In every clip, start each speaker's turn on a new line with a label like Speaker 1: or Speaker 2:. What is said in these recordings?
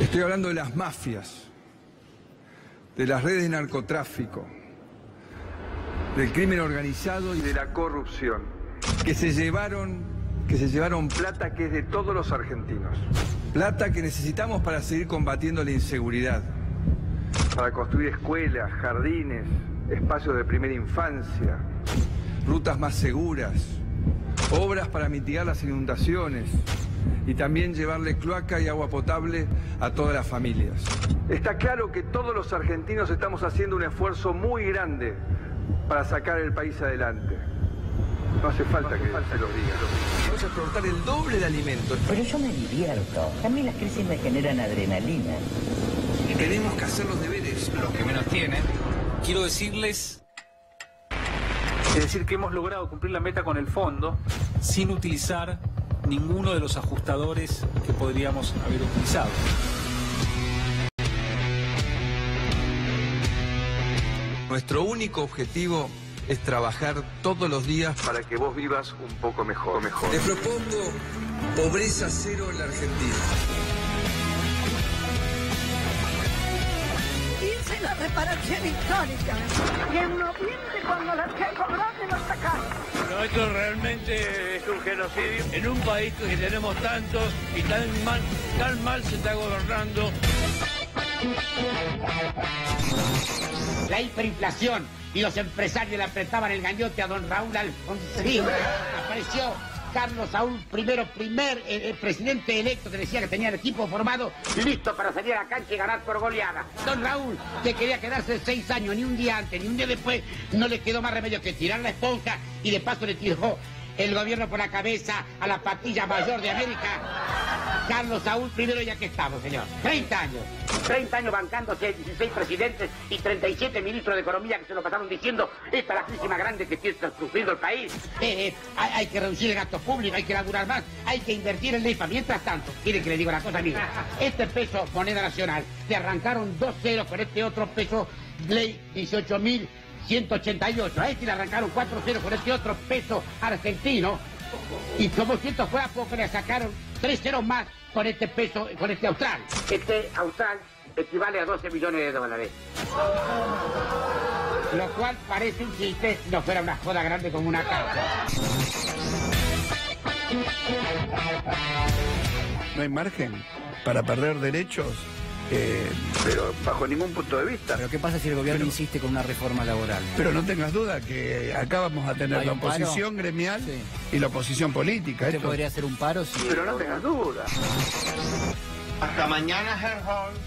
Speaker 1: Estoy hablando de las mafias, de las redes de narcotráfico, del crimen organizado y de la corrupción, que se llevaron plata que es de todos los argentinos. Plata que necesitamos para seguir combatiendo la inseguridad, para construir escuelas, jardines, espacios de primera infancia, rutas más seguras, obras para mitigar las inundaciones y también llevarle cloaca y agua potable a todas las familias. Está claro que todos los argentinos estamos haciendo un esfuerzo muy grande para sacar el país adelante. No hace falta que se los diga. Vamos a exportar el doble de alimentos.
Speaker 2: Pero yo me divierto. A mí las crisis me generan adrenalina.
Speaker 1: Y tenemos que hacer los deberes, los que menos tienen.
Speaker 3: Quiero decirles... Es decir, que hemos logrado cumplir la meta con el fondo sin utilizar ninguno de los ajustadores que podríamos haber utilizado.
Speaker 1: Nuestro único objetivo es trabajar todos los días para que vos vivas un poco mejor. Te propongo pobreza cero en la Argentina.
Speaker 4: Hice la reparación histórica y en noviembre cuando las que cobraste nos sacaron.
Speaker 5: Pero esto realmente es un genocidio en un país que tenemos tantos y tan mal se está gobernando.
Speaker 6: La hiperinflación y los empresarios le apretaban el gañote a don Raúl Alfonsín. Apareció Carlos Saúl primer presidente electo, que decía que tenía el equipo formado listo para salir a la cancha y ganar por goleada. Don Raúl, que quería quedarse 6 años, ni un día antes, ni un día después, no le quedó más remedio que tirar la esponja y de paso le tiró el gobierno por la cabeza a la patilla mayor de América. Carlos Saúl primero, ya que estamos, señor. 30 años. 30 años bancándose 16 presidentes y 37 ministros de Economía que se lo pasaron diciendo: esta es la crisis más grande que tiene sufrido el país. Hay que reducir el gasto público, hay que laburar más, hay que invertir en IFA. Mientras tanto, quieren que le diga una cosa, amigo. Este peso, moneda nacional, le arrancaron 2 ceros con este otro peso, ley 18.188. A este le arrancaron 4 ceros con este otro peso argentino. Y como si esto fuera poco, le sacaron 3 ceros más con este peso, con este austral. Este austral equivale a 12 millones de dólares. Lo cual parece un chiste si no fuera una joda grande como una casa.
Speaker 7: No hay margen para perder derechos, pero bajo ningún punto de vista.
Speaker 8: Pero ¿qué pasa si el gobierno insiste con una reforma laboral?
Speaker 7: Pero no tengas duda que acá vamos a tener la oposición gremial y la oposición política.
Speaker 8: ¿Usted podría hacer un paro? Sí.
Speaker 7: Pero no tengas duda.
Speaker 9: Hasta mañana, Herr Holmes.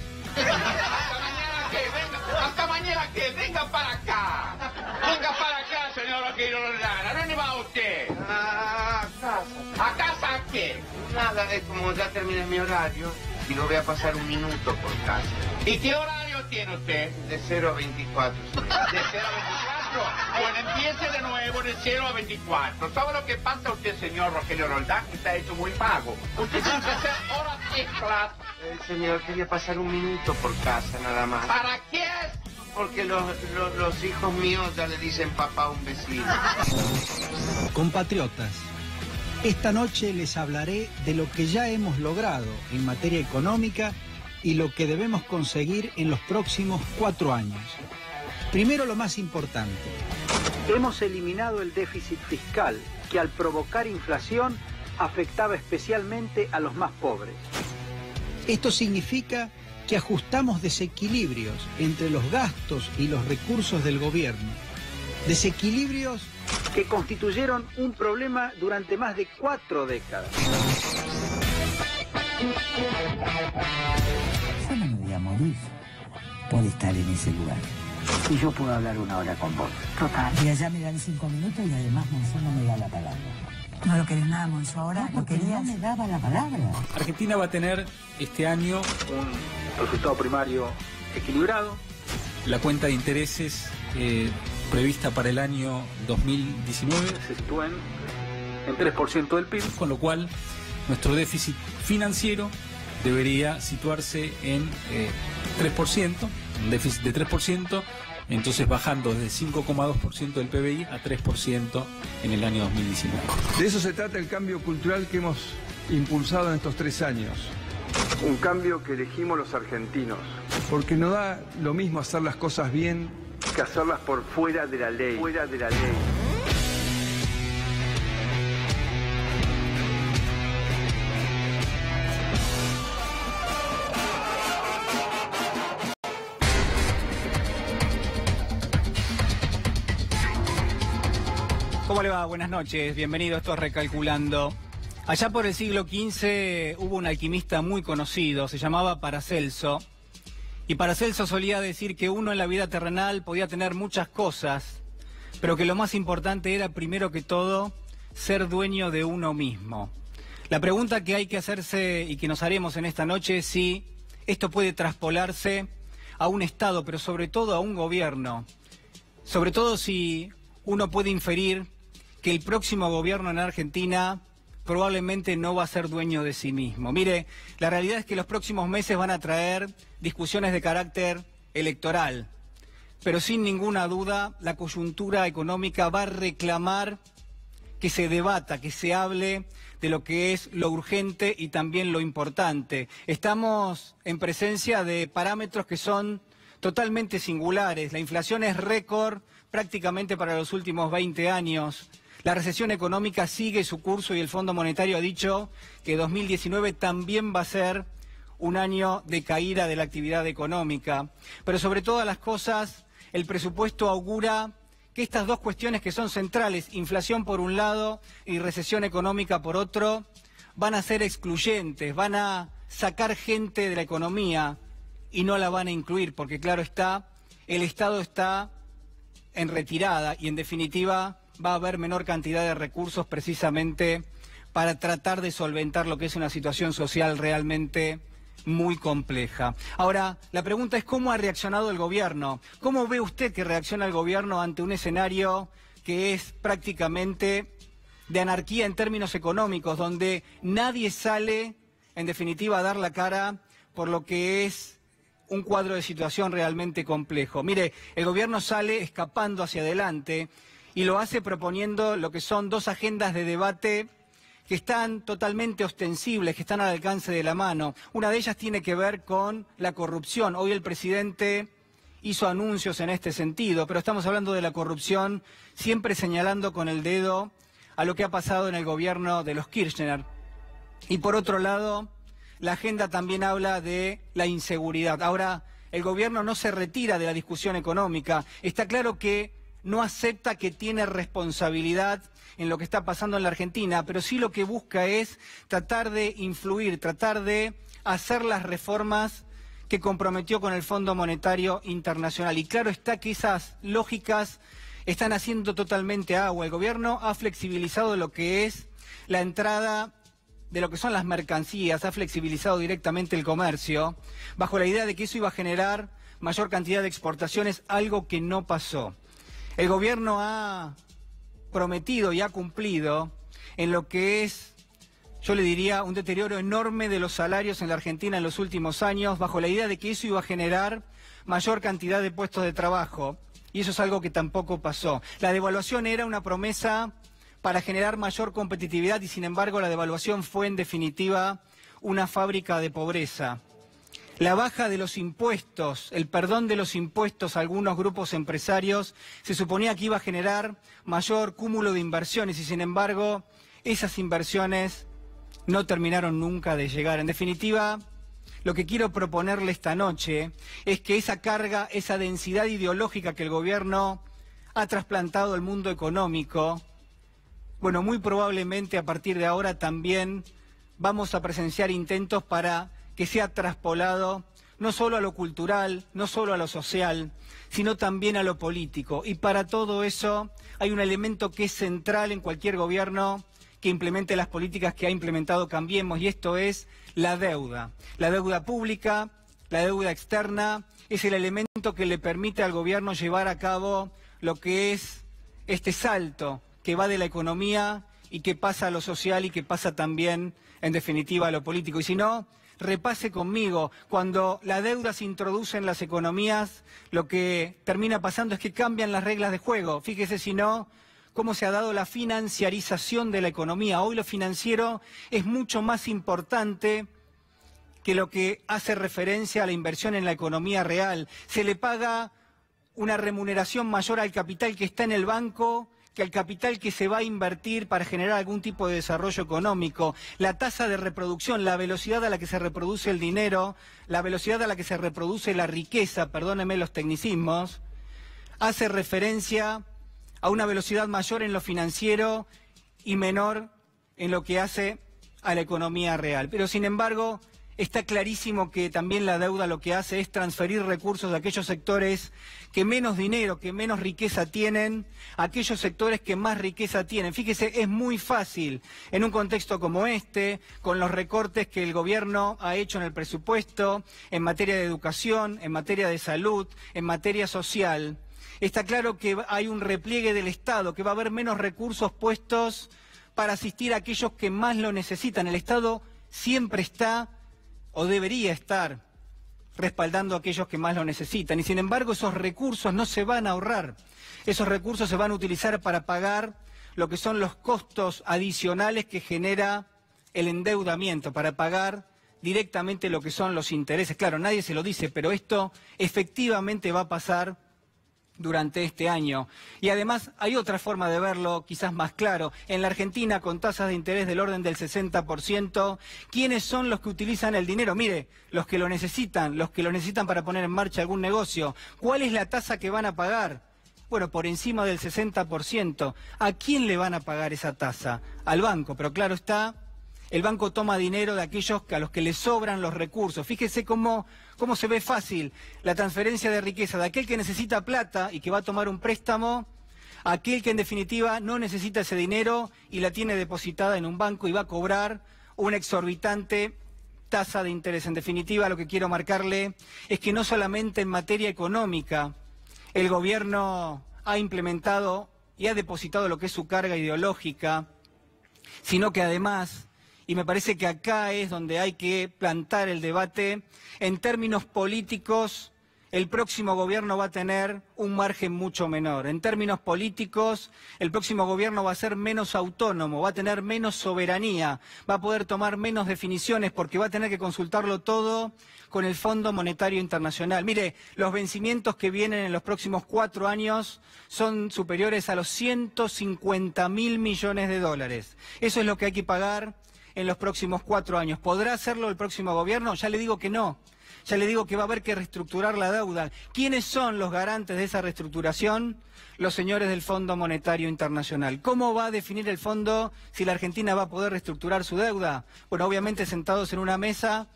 Speaker 9: Hasta mañana que venga para acá. Venga para acá, señor Roldán. ¿A dónde va usted?
Speaker 10: A casa.
Speaker 9: ¿A casa qué?
Speaker 10: Nada, es como ya terminé mi horario y lo voy a pasar un minuto por casa.
Speaker 9: ¿Y qué horario tiene usted?
Speaker 10: De 0 a 24.
Speaker 9: ¿De 0 a 24? Bueno, empiece de nuevo de 0 a 24. ¿Sabe lo que pasa usted, señor Rogelio Roldán? Que está hecho muy vago. Usted tiene que hacer horas extras.
Speaker 10: Señor, quería pasar un minuto por casa nada más.
Speaker 9: ¿Para qué?
Speaker 10: Porque los hijos míos ya le dicen papá a un vecino.
Speaker 11: Compatriotas, esta noche les hablaré de lo que ya hemos logrado en materia económica y lo que debemos conseguir en los próximos 4 años. Primero, lo más importante. Hemos eliminado el déficit fiscal, que al provocar inflación afectaba especialmente a los más pobres. Esto significa que ajustamos desequilibrios entre los gastos y los recursos del gobierno. Desequilibrios que constituyeron un problema durante más de 4 décadas.
Speaker 2: Yo no me voy a morir por estar en ese lugar. Y yo puedo hablar 1 hora con vos. Total. Y allá me dan 5 minutos y además Monzó no me da la palabra.
Speaker 4: No lo querés nada, Monzó, ahora
Speaker 2: no,
Speaker 4: lo querías.
Speaker 2: No me daba la palabra.
Speaker 3: Argentina va a tener este año
Speaker 8: un resultado primario equilibrado.
Speaker 3: La cuenta de intereses prevista para el año 2019
Speaker 8: se sitúa en 3% del PIB,
Speaker 3: con lo cual nuestro déficit financiero debería situarse en 3%, un déficit de 3%, entonces bajando desde 5,2% del PBI a 3% en el año 2019.
Speaker 1: De eso se trata el cambio cultural que hemos impulsado en estos 3 años. Un cambio que elegimos los argentinos. Porque no da lo mismo hacer las cosas bien que hacerlas por fuera de la ley. Fuera de la ley.
Speaker 8: ¿Cómo le va? Buenas noches, bienvenido, esto es Recalculando. Allá por el siglo XV hubo un alquimista muy conocido, se llamaba Paracelso. Y Paracelso solía decir que uno en la vida terrenal podía tener muchas cosas, pero que lo más importante era, primero que todo, ser dueño de uno mismo. La pregunta que hay que hacerse y que nos haremos en esta noche es si esto puede traspolarse a un Estado, pero sobre todo a un gobierno. Sobre todo si uno puede inferir que el próximo gobierno en Argentina probablemente no va a ser dueño de sí mismo. Mire, la realidad es que los próximos meses van a traer discusiones de carácter electoral, pero sin ninguna duda la coyuntura económica va a reclamar que se debata, que se hable de lo que es lo urgente y también lo importante. Estamos en presencia de parámetros que son totalmente singulares. La inflación es récord prácticamente para los últimos 20 años. La recesión económica sigue su curso y el Fondo Monetario ha dicho que 2019 también va a ser un año de caída de la actividad económica. Pero sobre todas las cosas, el presupuesto augura que estas dos cuestiones que son centrales, inflación por un lado y recesión económica por otro, van a ser excluyentes, van a sacar gente de la economía y no la van a incluir, porque claro está, el Estado está en retirada y en definitiva va a haber menor cantidad de recursos precisamente para tratar de solventar lo que es una situación social realmente muy compleja. Ahora, la pregunta es ¿cómo ha reaccionado el gobierno? ¿Cómo ve usted que reacciona el gobierno ante un escenario que es prácticamente de anarquía en términos económicos, donde nadie sale, en definitiva, a dar la cara por lo que es un cuadro de situación realmente complejo? Mire, el gobierno sale escapando hacia adelante y lo hace proponiendo lo que son dos agendas de debate que están totalmente ostensibles, que están al alcance de la mano. Una de ellas tiene que ver con la corrupción. Hoy el presidente hizo anuncios en este sentido, pero estamos hablando de la corrupción siempre señalando con el dedo a lo que ha pasado en el gobierno de los Kirchner. Y por otro lado, la agenda también habla de la inseguridad. Ahora, el gobierno no se retira de la discusión económica. Está claro que no acepta que tiene responsabilidad en lo que está pasando en la Argentina, pero sí lo que busca es tratar de influir, tratar de hacer las reformas que comprometió con el Fondo Monetario Internacional. Y claro está que esas lógicas están haciendo totalmente agua. El gobierno ha flexibilizado lo que es la entrada de lo que son las mercancías, ha flexibilizado directamente el comercio, bajo la idea de que eso iba a generar mayor cantidad de exportaciones, algo que no pasó. El gobierno ha prometido y ha cumplido en lo que es, yo le diría, un deterioro enorme de los salarios en la Argentina en los últimos años, bajo la idea de que eso iba a generar mayor cantidad de puestos de trabajo, y eso es algo que tampoco pasó. La devaluación era una promesa para generar mayor competitividad y, sin embargo, la devaluación fue, en definitiva, una fábrica de pobreza. La baja de los impuestos, el perdón de los impuestos a algunos grupos empresarios, se suponía que iba a generar mayor cúmulo de inversiones y, sin embargo, esas inversiones no terminaron nunca de llegar. En definitiva, lo que quiero proponerle esta noche es que esa carga, esa densidad ideológica que el gobierno ha trasplantado al mundo económico, bueno, muy probablemente a partir de ahora también vamos a presenciar intentos para que sea traspolado no solo a lo cultural, no solo a lo social, sino también a lo político. Y para todo eso hay un elemento que es central en cualquier gobierno que implemente las políticas que ha implementado Cambiemos, y esto es la deuda. La deuda pública, la deuda externa, es el elemento que le permite al gobierno llevar a cabo lo que es este salto que va de la economía y que pasa a lo social y que pasa también, en definitiva, a lo político. Y si no, repase conmigo, cuando la deuda se introduce en las economías, lo que termina pasando es que cambian las reglas de juego. Fíjese si no, cómo se ha dado la financiarización de la economía. Hoy lo financiero es mucho más importante que lo que hace referencia a la inversión en la economía real. Se le paga una remuneración mayor al capital que está en el banco que al capital que se va a invertir para generar algún tipo de desarrollo económico. La tasa de reproducción, la velocidad a la que se reproduce el dinero, la velocidad a la que se reproduce la riqueza, perdónenme los tecnicismos, hace referencia a una velocidad mayor en lo financiero y menor en lo que hace a la economía real. Pero sin embargo, está clarísimo que también la deuda lo que hace es transferir recursos de aquellos sectores que menos dinero, que menos riqueza tienen, a aquellos sectores que más riqueza tienen. Fíjese, es muy fácil en un contexto como este, con los recortes que el gobierno ha hecho en el presupuesto, en materia de educación, en materia de salud, en materia social. Está claro que hay un repliegue del Estado, que va a haber menos recursos puestos para asistir a aquellos que más lo necesitan. El Estado siempre está o debería estar respaldando a aquellos que más lo necesitan. Y sin embargo, esos recursos no se van a ahorrar. Esos recursos se van a utilizar para pagar lo que son los costos adicionales que genera el endeudamiento, para pagar directamente lo que son los intereses. Claro, nadie se lo dice, pero esto efectivamente va a pasar durante este año. Y además hay otra forma de verlo, quizás más claro. En la Argentina, con tasas de interés del orden del 60%, ¿quiénes son los que utilizan el dinero? Mire, los que lo necesitan para poner en marcha algún negocio. ¿Cuál es la tasa que van a pagar? Bueno, por encima del 60%. ¿A quién le van a pagar esa tasa? Al banco, pero claro está, el banco toma dinero de aquellos a los que les sobran los recursos. Fíjese cómo se ve fácil la transferencia de riqueza de aquel que necesita plata y que va a tomar un préstamo, a aquel que en definitiva no necesita ese dinero y la tiene depositada en un banco y va a cobrar una exorbitante tasa de interés. En definitiva, lo que quiero marcarle es que no solamente en materia económica el gobierno ha implementado y ha depositado lo que es su carga ideológica, sino que además, y me parece que acá es donde hay que plantar el debate, en términos políticos, el próximo gobierno va a tener un margen mucho menor. En términos políticos, el próximo gobierno va a ser menos autónomo, va a tener menos soberanía, va a poder tomar menos definiciones porque va a tener que consultarlo todo con el Fondo Monetario Internacional. Mire, los vencimientos que vienen en los próximos 4 años son superiores a los 150.000 millones de dólares. Eso es lo que hay que pagar en los próximos 4 años. ¿Podrá hacerlo el próximo gobierno? Ya le digo que no. Ya le digo que va a haber que reestructurar la deuda. ¿Quiénes son los garantes de esa reestructuración? Los señores del Fondo Monetario Internacional. ¿Cómo va a definir el fondo si la Argentina va a poder reestructurar su deuda? Bueno, obviamente sentados en una mesa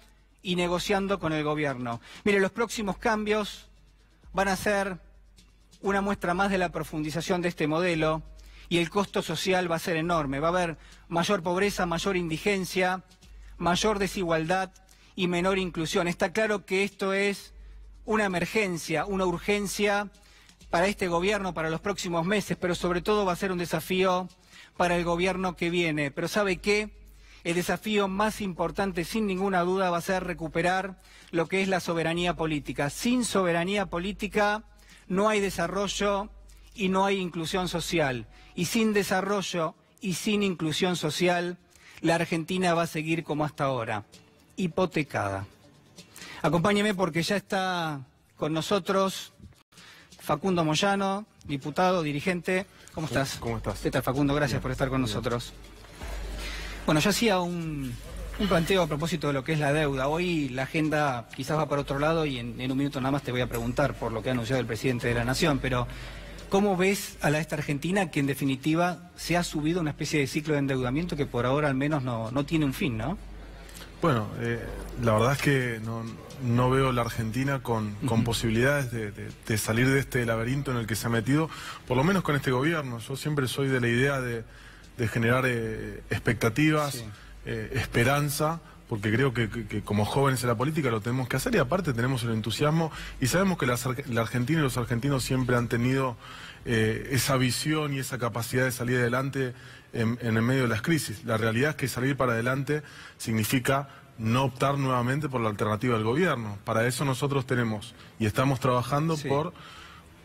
Speaker 8: y negociando con el gobierno. Mire, los próximos cambios van a ser una muestra más de la profundización de este modelo y el costo social va a ser enorme. Va a haber mayor pobreza, mayor indigencia, mayor desigualdad y menor inclusión. Está claro que esto es una emergencia, una urgencia para este gobierno, para los próximos meses, pero sobre todo va a ser un desafío para el gobierno que viene. Pero ¿sabe qué? El desafío más importante, sin ninguna duda, va a ser recuperar lo que es la soberanía política. Sin soberanía política no hay desarrollo y no hay inclusión social. Y sin desarrollo y sin inclusión social, la Argentina va a seguir como hasta ahora, hipotecada. Acompáñeme porque ya está con nosotros Facundo Moyano, diputado, dirigente. ¿Cómo estás?
Speaker 12: ¿Cómo estás?
Speaker 8: ¿Qué tal, Facundo? Gracias por estar con nosotros. Bueno, yo hacía un planteo a propósito de lo que es la deuda. Hoy la agenda quizás va para otro lado y en un minuto nada más te voy a preguntar por lo que ha anunciado el presidente de la Nación, pero ¿cómo ves a esta Argentina que en definitiva se ha subido una especie de ciclo de endeudamiento que por ahora al menos no tiene un fin, ¿no?
Speaker 12: Bueno, la verdad es que no veo la Argentina con posibilidades de salir de este laberinto en el que se ha metido, por lo menos con este gobierno. Yo siempre soy de la idea de generar expectativas, sí, esperanza, porque creo que como jóvenes en la política lo tenemos que hacer y aparte tenemos el entusiasmo y sabemos que la Argentina y los argentinos siempre han tenido esa visión y esa capacidad de salir adelante en el medio de las crisis. La realidad es que salir para adelante significa no optar nuevamente por la alternativa del gobierno. Para eso nosotros tenemos y estamos trabajando, sí, por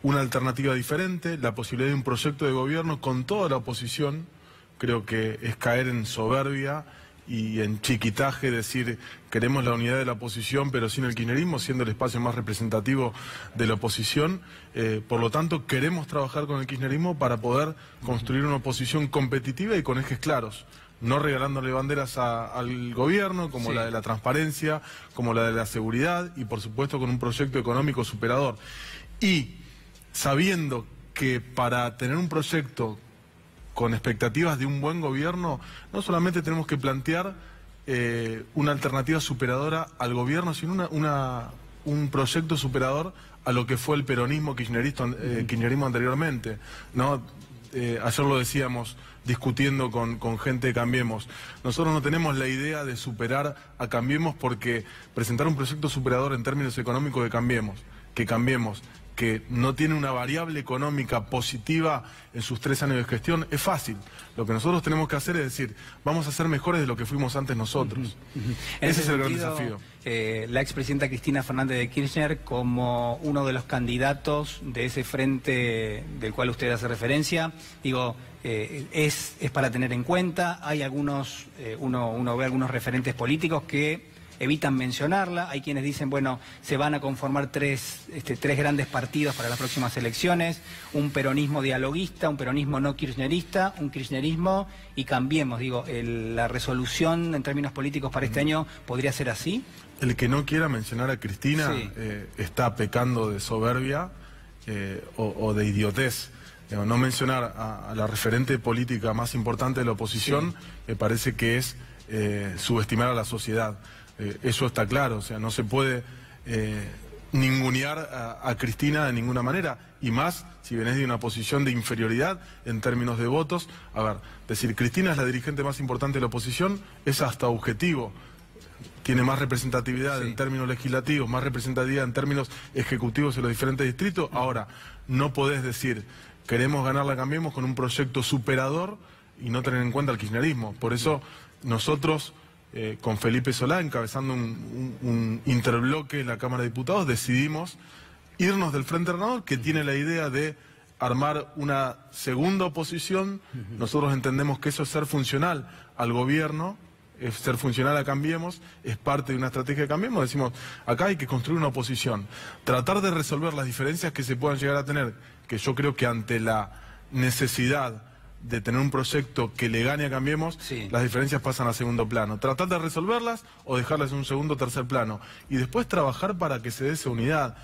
Speaker 12: una alternativa diferente, la posibilidad de un proyecto de gobierno con toda la oposición. Creo que es caer en soberbia y en chiquitaje decir queremos la unidad de la oposición pero sin el kirchnerismo, siendo el espacio más representativo de la oposición. Por lo tanto, queremos trabajar con el kirchnerismo para poder construir una oposición competitiva y con ejes claros. No regalándole banderas al gobierno, como la de la transparencia, como la de la seguridad y por supuesto con un proyecto económico superador. Y sabiendo que para tener un proyecto con expectativas de un buen gobierno, no solamente tenemos que plantear una alternativa superadora al gobierno, sino un proyecto superador a lo que fue el peronismo kirchnerismo anteriormente, ¿no? Ayer lo decíamos discutiendo con gente de Cambiemos. Nosotros no tenemos la idea de superar a Cambiemos porque presentar un proyecto superador en términos económicos de Cambiemos, que no tiene una variable económica positiva en sus 3 años de gestión, es fácil. Lo que nosotros tenemos que hacer es decir, vamos a ser mejores de lo que fuimos antes nosotros. Ese es el gran desafío.
Speaker 8: La expresidenta Cristina Fernández de Kirchner, como uno de los candidatos de ese frente del cual usted hace referencia, digo, es para tener en cuenta. Hay algunos, uno ve algunos referentes políticos que evitan mencionarla. Hay quienes dicen, bueno, se van a conformar tres grandes partidos para las próximas elecciones, un peronismo dialoguista, un peronismo no kirchnerista, un kirchnerismo y Cambiemos. Digo, la resolución en términos políticos para este año podría ser así.
Speaker 12: El que no quiera mencionar a Cristina está pecando de soberbia o de idiotez. No mencionar a la referente política más importante de la oposición me parece que es subestimar a la sociedad. Eso está claro, o sea, no se puede ningunear a Cristina de ninguna manera, y más si venés de una posición de inferioridad en términos de votos. A ver, decir Cristina es la dirigente más importante de la oposición es hasta objetivo. Tiene más representatividad en términos legislativos, más representatividad en términos ejecutivos en los diferentes distritos. Ahora, no podés decir queremos ganar la Cambiemos con un proyecto superador y no tener en cuenta el kirchnerismo. Por eso nosotros, con Felipe Solá, encabezando un interbloque en la Cámara de Diputados, decidimos irnos del Frente Renovador, que tiene la idea de armar una segunda oposición. Nosotros entendemos que eso es ser funcional al gobierno, es ser funcional a Cambiemos, es parte de una estrategia de Cambiemos. Decimos, acá hay que construir una oposición, tratar de resolver las diferencias que se puedan llegar a tener, que yo creo que ante la necesidad de tener un proyecto que le gane a Cambiemos, las diferencias pasan a segundo plano. Tratar de resolverlas o dejarlas en un segundo o tercer plano. Y después trabajar para que se dé esa unidad.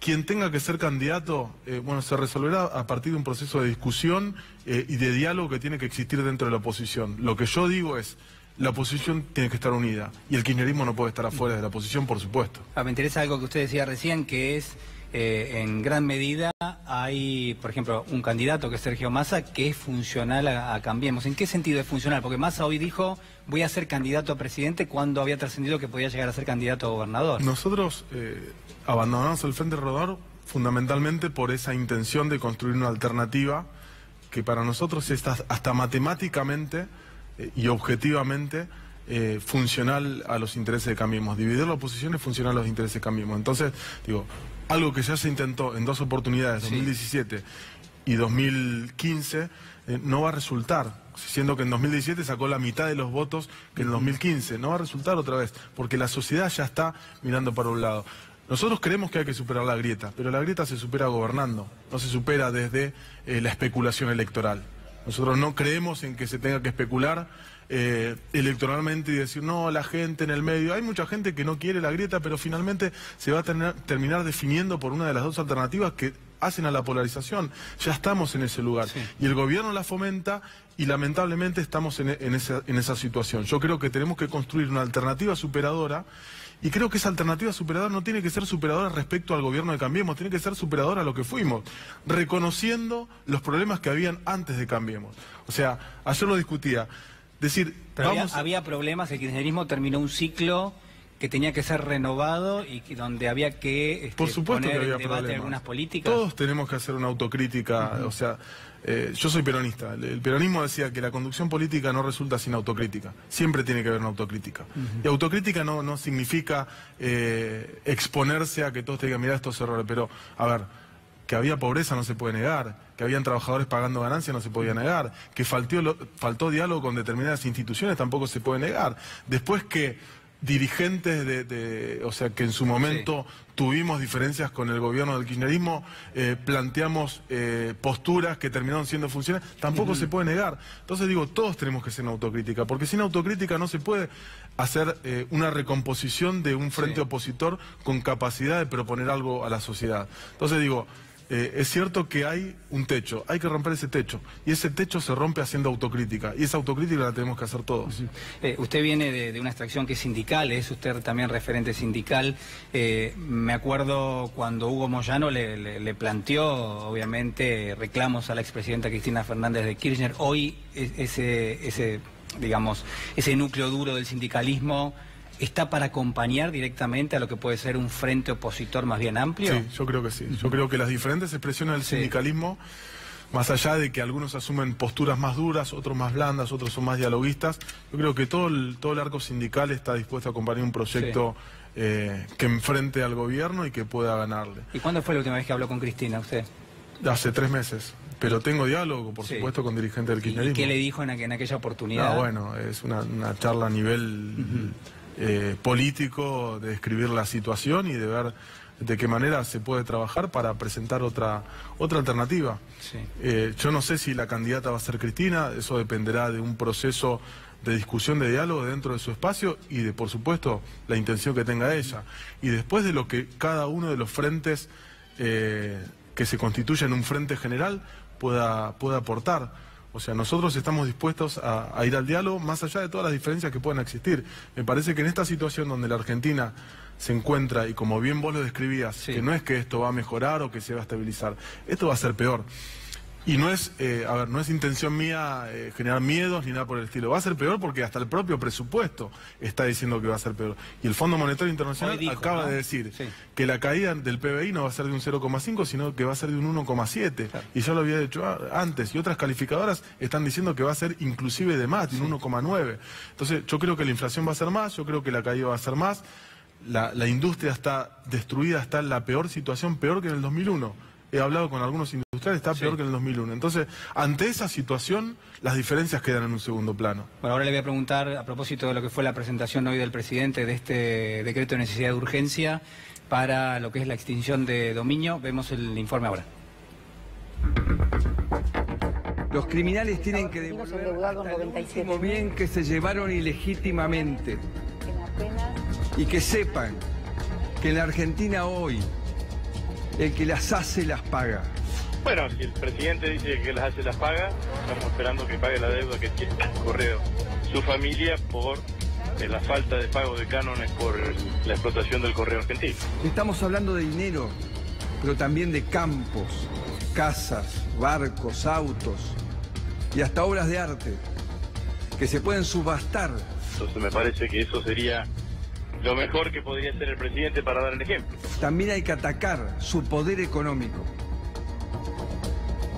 Speaker 12: Quien tenga que ser candidato, bueno, se resolverá a partir de un proceso de discusión y de diálogo que tiene que existir dentro de la oposición. Lo que yo digo es, la oposición tiene que estar unida. Y el kirchnerismo no puede estar afuera de la oposición, por supuesto.
Speaker 8: Me interesa algo que usted decía recién, que es, en gran medida, hay, por ejemplo, un candidato que es Sergio Massa, que es funcional a Cambiemos. ¿En qué sentido es funcional? Porque Massa hoy dijo, voy a ser candidato a presidente, cuando había trascendido que podía llegar a ser candidato a gobernador.
Speaker 12: Nosotros abandonamos el Frente Renovador fundamentalmente por esa intención de construir una alternativa que para nosotros es hasta matemáticamente y objetivamente funcional a los intereses de Cambiemos. Dividir la oposición es funcional a los intereses de Cambiemos. Entonces, digo, algo que ya se intentó en 2 oportunidades, 2017 y 2015, no va a resultar, siendo que en 2017 sacó la mitad de los votos que en 2015. No va a resultar otra vez, porque la sociedad ya está mirando para un lado. Nosotros creemos que hay que superar la grieta, pero la grieta se supera gobernando, no se supera desde la especulación electoral. Nosotros no creemos en que se tenga que especular electoralmente y decir, no, la gente en el medio. Hay mucha gente que no quiere la grieta, pero finalmente se va a terminar definiendo por una de las dos alternativas que hacen a la polarización. Ya estamos en ese lugar. Y el gobierno la fomenta y lamentablemente estamos en esa situación. Yo creo que tenemos que construir una alternativa superadora. Y creo que esa alternativa superadora no tiene que ser superadora respecto al gobierno de Cambiemos, tiene que ser superadora a lo que fuimos, reconociendo los problemas que habían antes de Cambiemos. O sea, ayer lo discutía, decir...
Speaker 8: Pero había problemas, el kirchnerismo terminó un ciclo que tenía que ser renovado y donde había que
Speaker 12: por supuesto
Speaker 8: poner
Speaker 12: que había
Speaker 8: en debate
Speaker 12: problemas.
Speaker 8: algunas políticas.
Speaker 12: Todos tenemos que hacer una autocrítica, o sea... yo soy peronista. El peronismo decía que la conducción política no resulta sin autocrítica. Siempre tiene que haber una autocrítica. Y autocrítica no significa exponerse a que todos te digan, mirá estos errores. Pero, a ver, que había pobreza no se puede negar, que habían trabajadores pagando ganancias no se podía negar, que faltó diálogo con determinadas instituciones tampoco se puede negar. Después que dirigentes o sea, que en su momento tuvimos diferencias con el gobierno del kirchnerismo, planteamos posturas que terminaron siendo funciones, tampoco se puede negar. Entonces digo, todos tenemos que ser en autocrítica, porque sin autocrítica no se puede hacer una recomposición de un frente opositor con capacidad de proponer algo a la sociedad. Entonces digo, es cierto que hay un techo, hay que romper ese techo, y ese techo se rompe haciendo autocrítica, y esa autocrítica la tenemos que hacer todos.
Speaker 8: Usted viene de una extracción que es sindical, es usted también referente sindical. Me acuerdo cuando Hugo Moyano le planteó, obviamente, reclamos a la expresidenta Cristina Fernández de Kirchner. Hoy ese núcleo duro del sindicalismo ¿está para acompañar directamente a lo que puede ser un frente opositor más bien amplio?
Speaker 12: Sí, yo creo que sí. Yo creo que las diferentes expresiones del sindicalismo, más allá de que algunos asumen posturas más duras, otros más blandas, otros son más dialoguistas, yo creo que todo el arco sindical está dispuesto a acompañar un proyecto que enfrente al gobierno y que pueda ganarle.
Speaker 8: ¿Y cuándo fue la última vez que habló con Cristina usted?
Speaker 12: Hace 3 meses. Pero tengo diálogo, por supuesto, con dirigentes del kirchnerismo.
Speaker 8: ¿Y qué le dijo en aquella oportunidad?
Speaker 12: Bueno, es una charla a nivel político, de describir la situación y de ver de qué manera se puede trabajar para presentar otra alternativa. Yo no sé si la candidata va a ser Cristina, eso dependerá de un proceso de discusión, de diálogo dentro de su espacio y de, por supuesto, la intención que tenga ella. Y después de lo que cada uno de los frentes que se constituyen en un frente general pueda aportar. O sea, nosotros estamos dispuestos a ir al diálogo más allá de todas las diferencias que puedan existir. Me parece que en esta situación donde la Argentina se encuentra, y como bien vos lo describías, que no es que esto va a mejorar o que se va a estabilizar, esto va a ser peor. Y no es, no es intención mía generar miedos ni nada por el estilo. Va a ser peor porque hasta el propio presupuesto está diciendo que va a ser peor. Y el Fondo Monetario Internacional acaba de decir que la caída del PBI no va a ser de un 0,5, sino que va a ser de un 1,7. Y ya lo había dicho antes. Y otras calificadoras están diciendo que va a ser inclusive de más, de un 1,9. Entonces yo creo que la inflación va a ser más, yo creo que la caída va a ser más. La industria está destruida, está en la peor situación, peor que en el 2001. He hablado con algunos industriales, está peor que en el 2001. Entonces, ante esa situación, las diferencias quedan en un segundo plano.
Speaker 8: Bueno, ahora le voy a preguntar, a propósito de lo que fue la presentación hoy del presidente de este decreto de necesidad de urgencia para lo que es la extinción de dominio. Vemos el informe ahora.
Speaker 1: Los criminales tienen que devolver hasta el último bien que se llevaron ilegítimamente. Y que sepan que en la Argentina hoy, el que las hace, las paga.
Speaker 13: Bueno, si el presidente dice que las hace, las paga, estamos esperando que pague la deuda que tiene Correo, su familia, por la falta de pago de cánones por la explotación del Correo argentino.
Speaker 1: Estamos hablando de dinero, pero también de campos, casas, barcos, autos y hasta obras de arte que se pueden subastar.
Speaker 13: Entonces me parece que eso sería lo mejor que podría hacer el presidente para dar el ejemplo.
Speaker 1: También hay que atacar su poder económico.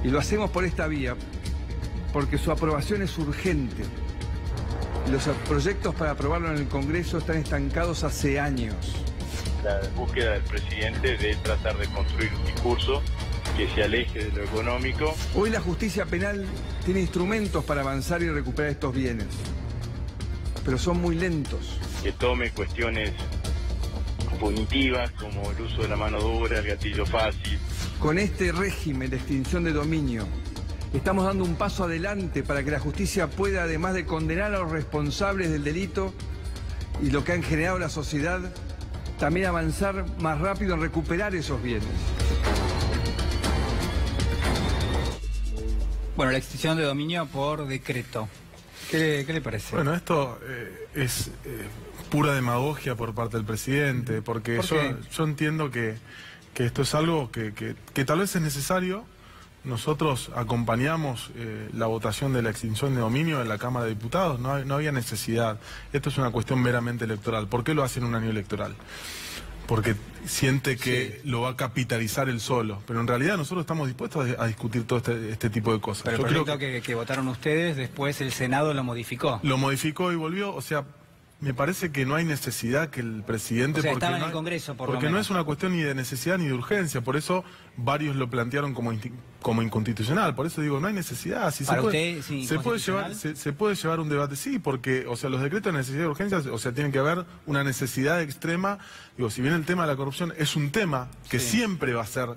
Speaker 1: Y lo hacemos por esta vía, porque su aprobación es urgente. Los proyectos para aprobarlo en el Congreso están estancados hace años.
Speaker 13: La búsqueda del presidente de tratar de construir un discurso que se aleje de lo económico.
Speaker 1: Hoy la justicia penal tiene instrumentos para avanzar y recuperar estos bienes, pero son muy lentos.
Speaker 13: Que tome cuestiones punitivas como el uso de la mano dura, el gatillo fácil.
Speaker 1: Con este régimen de extinción de dominio, estamos dando un paso adelante para que la justicia pueda, además de condenar a los responsables del delito y lo que han generado la sociedad, también avanzar más rápido en recuperar esos bienes.
Speaker 8: Bueno, la extinción de dominio por decreto. ¿Qué le parece?
Speaker 12: Bueno, esto es pura demagogia por parte del presidente, porque yo entiendo que esto es algo que tal vez es necesario. Nosotros acompañamos la votación de la extinción de dominio en la Cámara de Diputados, no había necesidad. Esto es una cuestión meramente electoral. ¿Por qué lo hace en un año electoral? Porque siente que lo va a capitalizar él solo. Pero en realidad nosotros estamos dispuestos a discutir todo este tipo de cosas.
Speaker 8: Pero el proyecto que votaron ustedes, después el Senado lo modificó.
Speaker 12: Lo modificó y volvió, o sea, me parece que no hay necesidad que el presidente...
Speaker 8: O sea,
Speaker 12: porque
Speaker 8: estaba en
Speaker 12: no
Speaker 8: el
Speaker 12: hay-
Speaker 8: Congreso, por lo
Speaker 12: Porque no
Speaker 8: menos.
Speaker 12: es una cuestión ni de necesidad ni de urgencia, por eso varios lo plantearon como inconstitucional, por eso digo, no hay necesidad. Si
Speaker 8: Para
Speaker 12: se puede,
Speaker 8: usted, sí,
Speaker 12: se puede llevar,
Speaker 8: inconstitucional.
Speaker 12: se puede llevar un debate, sí, porque, o sea, los decretos de necesidad y urgencia, o sea, tienen que haber una necesidad extrema. Digo, si bien el tema de la corrupción es un tema que siempre va a ser...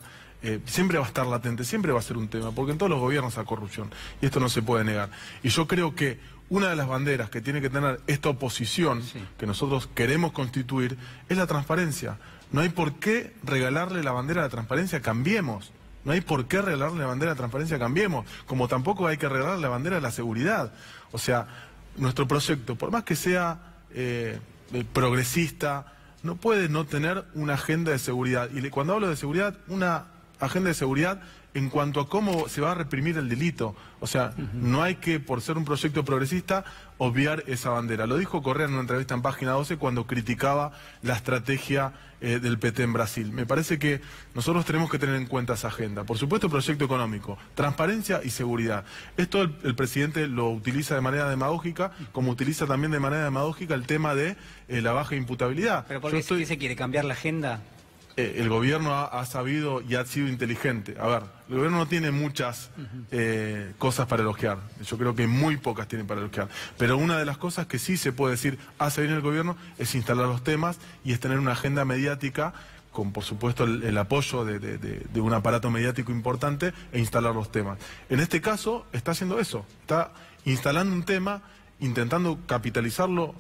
Speaker 12: siempre va a estar latente, siempre va a ser un tema, porque en todos los gobiernos hay corrupción, y esto no se puede negar. Y yo creo que una de las banderas que tiene que tener esta oposición, que nosotros queremos constituir, es la transparencia. No hay por qué regalarle la bandera de la transparencia, Cambiemos. No hay por qué regalarle la bandera de la transparencia, Cambiemos. Como tampoco hay que regalarle la bandera de la seguridad. O sea, nuestro proyecto, por más que sea progresista, no puede no tener una agenda de seguridad. Y cuando hablo de seguridad, una agenda de seguridad en cuanto a cómo se va a reprimir el delito. O sea, no hay que, por ser un proyecto progresista, obviar esa bandera. Lo dijo Correa en una entrevista en Página 12 cuando criticaba la estrategia del PT en Brasil. Me parece que nosotros tenemos que tener en cuenta esa agenda. Por supuesto, proyecto económico, transparencia y seguridad. Esto el presidente lo utiliza de manera demagógica, como utiliza también de manera demagógica el tema de la baja imputabilidad.
Speaker 8: ¿Pero por qué se quiere cambiar la agenda?
Speaker 12: El gobierno ha sabido y ha sido inteligente. A ver, el gobierno no tiene muchas cosas para elogiar. Yo creo que muy pocas tiene para elogiar. Pero una de las cosas que sí se puede decir hace bien el gobierno es instalar los temas y es tener una agenda mediática con, por supuesto, el apoyo de un aparato mediático importante e instalar los temas. En este caso está haciendo eso. Está instalando un tema, intentando capitalizarlo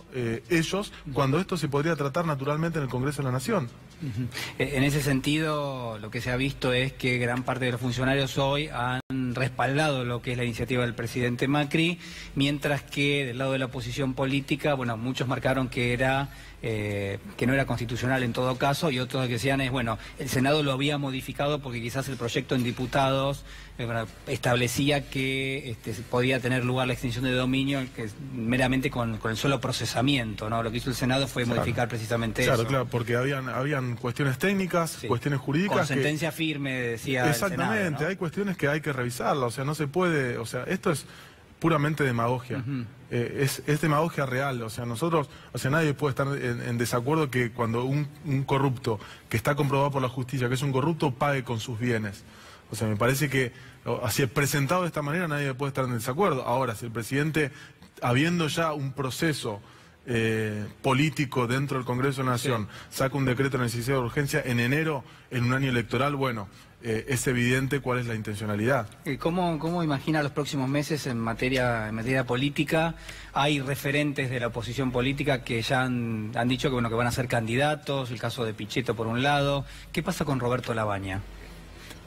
Speaker 12: ellos, cuando esto se podría tratar naturalmente en el Congreso de la Nación.
Speaker 8: En ese sentido, lo que se ha visto es que gran parte de los funcionarios hoy han respaldado lo que es la iniciativa del presidente Macri, mientras que del lado de la oposición política, bueno, muchos marcaron que no era constitucional en todo caso, y otros que decían bueno, el Senado lo había modificado porque quizás el proyecto en diputados establecía que podía tener lugar la extinción de dominio que meramente con el solo procesamiento, ¿no? Lo que hizo el Senado fue modificar precisamente eso.
Speaker 12: Claro, porque habían cuestiones técnicas, cuestiones jurídicas.
Speaker 8: Con sentencia firme, decía
Speaker 12: Exactamente,
Speaker 8: el Senado, ¿no?
Speaker 12: Hay cuestiones que hay que revisarlas, o sea, no se puede, o sea, esto es puramente demagogia. Es demagogia real, o sea, nosotros, o sea, nadie puede estar en desacuerdo que cuando un corrupto que está comprobado por la justicia que es un corrupto pague con sus bienes. O sea, me parece que así presentado de esta manera nadie puede estar en desacuerdo. Ahora, si el presidente, habiendo ya un proceso político dentro del Congreso de la Nación, saca un decreto de necesidad de urgencia en enero, en un año electoral, bueno, es evidente cuál es la intencionalidad.
Speaker 8: ¿Cómo imagina los próximos meses en materia política? Hay referentes de la oposición política que ya han dicho que van a ser candidatos, el caso de Pichetto por un lado. ¿Qué pasa con Roberto Lavagna?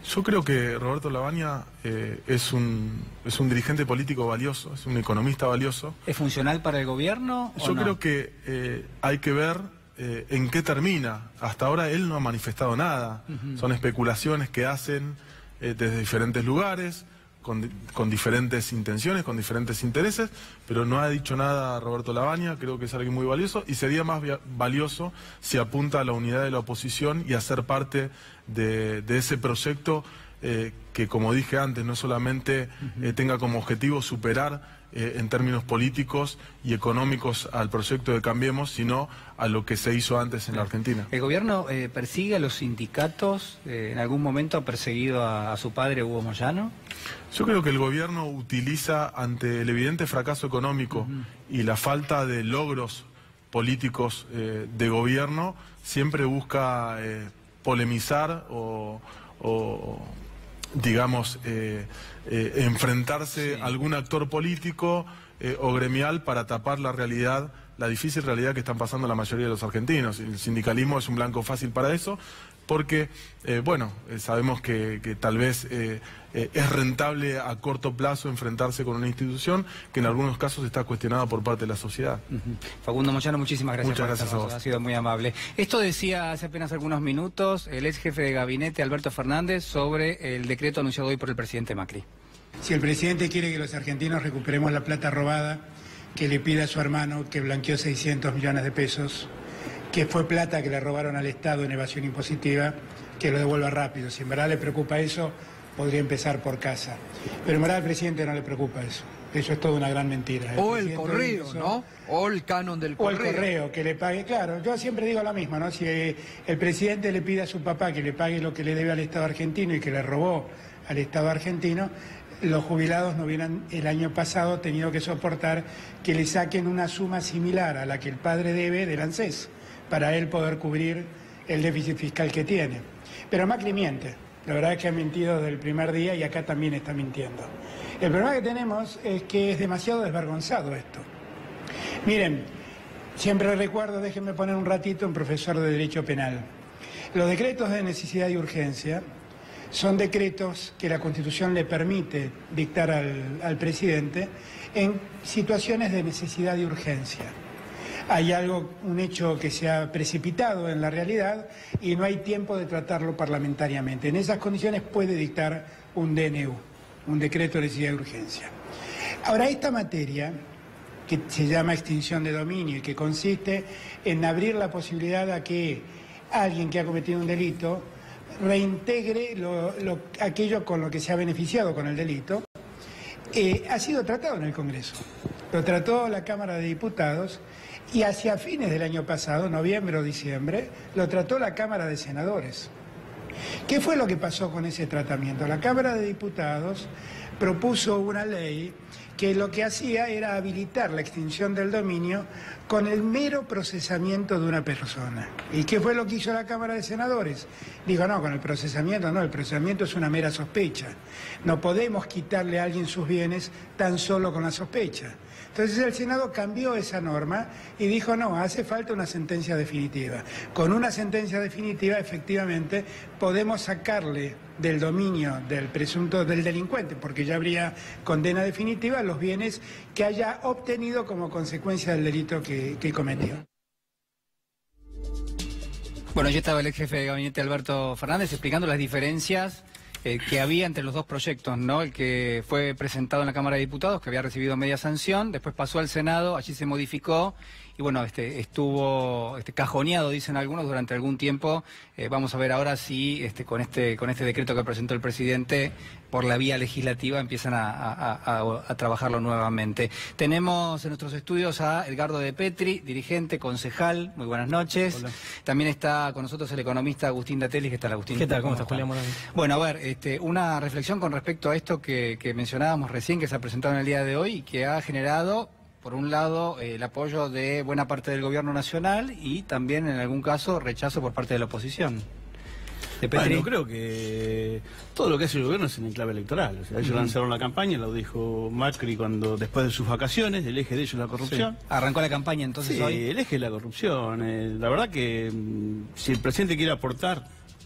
Speaker 12: Yo creo que Roberto Lavagna es un dirigente político valioso, es un economista valioso.
Speaker 8: ¿Es funcional para el gobierno?
Speaker 12: Yo creo que hay que ver en qué termina. Hasta ahora él no ha manifestado nada. Son especulaciones que hacen desde diferentes lugares, con diferentes intenciones, con diferentes intereses, pero no ha dicho nada Roberto Lavagna. Creo que es alguien muy valioso y sería más valioso si apunta a la unidad de la oposición y a ser parte de ese proyecto que, como dije antes, no solamente tenga como objetivo superar en términos políticos y económicos al proyecto de Cambiemos, sino a lo que se hizo antes en la Argentina.
Speaker 8: ¿El gobierno persigue a los sindicatos? ¿En algún momento ha perseguido a su padre, Hugo Moyano?
Speaker 12: Yo creo que el gobierno utiliza, ante el evidente fracaso económico y la falta de logros políticos de gobierno, siempre busca polemizar o digamos, enfrentarse a algún actor político o gremial para tapar la realidad, la difícil realidad que están pasando la mayoría de los argentinos. El sindicalismo es un blanco fácil para eso, porque, bueno, sabemos que tal vez es rentable a corto plazo enfrentarse con una institución que en algunos casos está cuestionada por parte de la sociedad.
Speaker 8: Facundo Moyano, muchísimas gracias.
Speaker 12: Muchas gracias a vos.
Speaker 8: Ha sido muy amable. Esto decía hace apenas algunos minutos el ex jefe de gabinete, Alberto Fernández, sobre el decreto anunciado hoy por el presidente Macri.
Speaker 14: Si el presidente quiere que los argentinos recuperemos la plata robada, que le pida a su hermano que blanqueó 600 millones de pesos, que fue plata que le robaron al Estado en evasión impositiva, que lo devuelva rápido. Si en verdad le preocupa eso, podría empezar por casa. Pero en verdad al presidente no le preocupa eso. Eso es toda una gran mentira.
Speaker 15: O el correo, ¿no? O el canon del correo.
Speaker 14: O el correo, que le pague. Claro, yo siempre digo lo mismo, ¿no? Si el presidente le pide a su papá que le pague lo que le debe al Estado argentino y que le robó al Estado argentino, los jubilados no hubieran el año pasado tenido que soportar que le saquen una suma similar a la que el padre debe del ANSES, para él poder cubrir el déficit fiscal que tiene. Pero Macri miente. La verdad es que ha mentido desde el primer día y acá también está mintiendo. El problema que tenemos es que es demasiado desvergonzado esto. Miren, siempre recuerdo, déjenme poner un ratito, un profesor de Derecho Penal. Los decretos de necesidad y urgencia son decretos que la Constitución le permite dictar al presidente en situaciones de necesidad y urgencia. Hay un hecho que se ha precipitado en la realidad y no hay tiempo de tratarlo parlamentariamente. En esas condiciones puede dictar un DNU, un decreto de necesidad y urgencia. Ahora, esta materia, que se llama extinción de dominio y que consiste en abrir la posibilidad a que alguien que ha cometido un delito reintegre aquello con lo que se ha beneficiado con el delito, ha sido tratado en el Congreso. Lo trató la Cámara de Diputados y hacia fines del año pasado, noviembre o diciembre, lo trató la Cámara de Senadores. ¿Qué fue lo que pasó con ese tratamiento? La Cámara de Diputados propuso una ley que lo que hacía era habilitar la extinción del dominio con el mero procesamiento de una persona. ¿Y qué fue lo que hizo la Cámara de Senadores? Digo, no, con el procesamiento no, el procesamiento es una mera sospecha. No podemos quitarle a alguien sus bienes tan solo con la sospecha. Entonces el Senado cambió esa norma y dijo, no, hace falta una sentencia definitiva. Con una sentencia definitiva, efectivamente, podemos sacarle del dominio del presunto del delincuente, porque ya habría condena definitiva, los bienes que haya obtenido como consecuencia del delito que cometió.
Speaker 8: Bueno, ya estaba el ex jefe de gabinete Alberto Fernández explicando las diferencias que había entre los dos proyectos, ¿no? El que fue presentado en la Cámara de Diputados, que había recibido media sanción, después pasó al Senado, allí se modificó y bueno, estuvo cajoneado, dicen algunos, durante algún tiempo. Vamos a ver ahora si con este decreto que presentó el presidente por la vía legislativa empiezan a trabajarlo nuevamente. Tenemos en nuestros estudios a Edgardo de Petri, dirigente, concejal. Muy buenas noches.
Speaker 16: Hola.
Speaker 8: También está con nosotros el economista Agustín Datelli. ¿Qué tal, Agustín?
Speaker 16: ¿Qué tal? ¿Cómo estás, Julián?
Speaker 8: Bueno, a ver, una reflexión con respecto a esto que mencionábamos recién, que se ha presentado en el día de hoy y que ha generado, por un lado, el apoyo de buena parte del gobierno nacional y también, en algún caso, rechazo por parte de la oposición.
Speaker 16: Bueno, creo que todo lo que hace el gobierno es en el clave electoral. O sea, ellos lanzaron la campaña, lo dijo Macri después de sus vacaciones, el eje de ellos es la corrupción.
Speaker 8: Sí. Arrancó la campaña entonces hoy.
Speaker 16: Sí, el eje es la corrupción. La verdad que si el presidente quiere aportar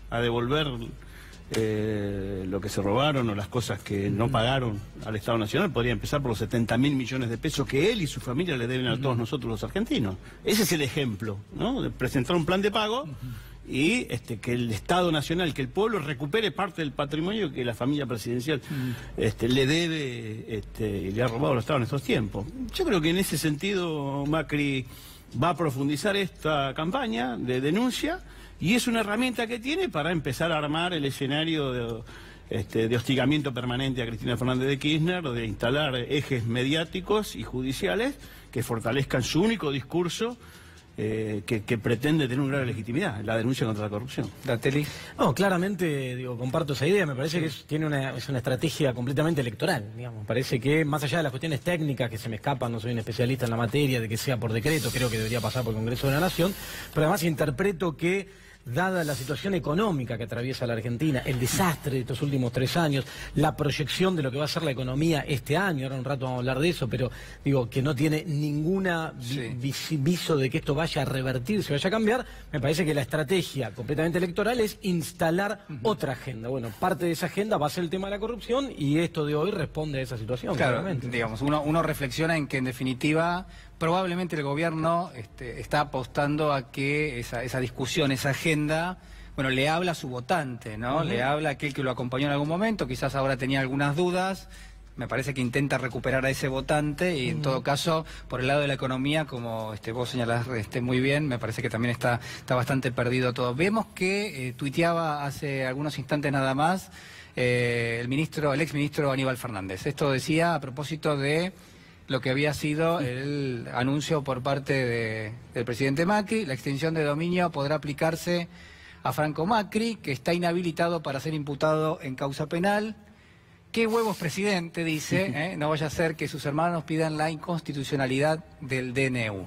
Speaker 16: a devolver lo que se robaron o las cosas que no pagaron al Estado Nacional, podría empezar por los 70.000 millones de pesos que él y su familia le deben a todos nosotros los argentinos. Ese es el ejemplo, ¿no? De presentar un plan de pago y que el Estado Nacional, que el pueblo recupere parte del patrimonio que la familia presidencial le debe y le ha robado al Estado en estos tiempos. Yo creo que en ese sentido Macri va a profundizar esta campaña de denuncia y es una herramienta que tiene para empezar a armar el escenario de hostigamiento permanente a Cristina Fernández de Kirchner, de instalar ejes mediáticos y judiciales que fortalezcan su único discurso que pretende tener una gran legitimidad, la denuncia contra la corrupción.
Speaker 8: Datelli.
Speaker 17: No, claramente, comparto esa idea, me parece que es una estrategia completamente electoral, digamos. Parece que, más allá de las cuestiones técnicas que se me escapan, no soy un especialista en la materia, de que sea por decreto, creo que debería pasar por el Congreso de la Nación, pero además interpreto que, dada la situación económica que atraviesa la Argentina, el desastre de estos últimos 3 años, la proyección de lo que va a ser la economía este año, ahora un rato vamos a hablar de eso, pero digo que no tiene ninguna viso de que esto vaya a revertirse, vaya a cambiar, me parece que la estrategia completamente electoral es instalar otra agenda. Bueno, parte de esa agenda va a ser el tema de la corrupción y esto de hoy responde a esa situación.
Speaker 8: Claro,
Speaker 17: claramente.
Speaker 8: Digamos, uno reflexiona en que en definitiva probablemente el gobierno está apostando a que esa discusión, esa agenda, bueno, le habla a su votante, ¿no? Le habla a aquel que lo acompañó en algún momento, quizás ahora tenía algunas dudas. Me parece que intenta recuperar a ese votante y en todo caso, por el lado de la economía, como vos señalás muy bien, me parece que también está bastante perdido todo. Vemos que tuiteaba hace algunos instantes nada más el exministro Aníbal Fernández. Esto decía a propósito de lo que había sido el anuncio por parte del presidente Macri. La extinción de dominio podrá aplicarse a Franco Macri, que está inhabilitado para ser imputado en causa penal. ¿Qué huevos, presidente? Dice, no vaya a ser que sus hermanos pidan la inconstitucionalidad del DNU.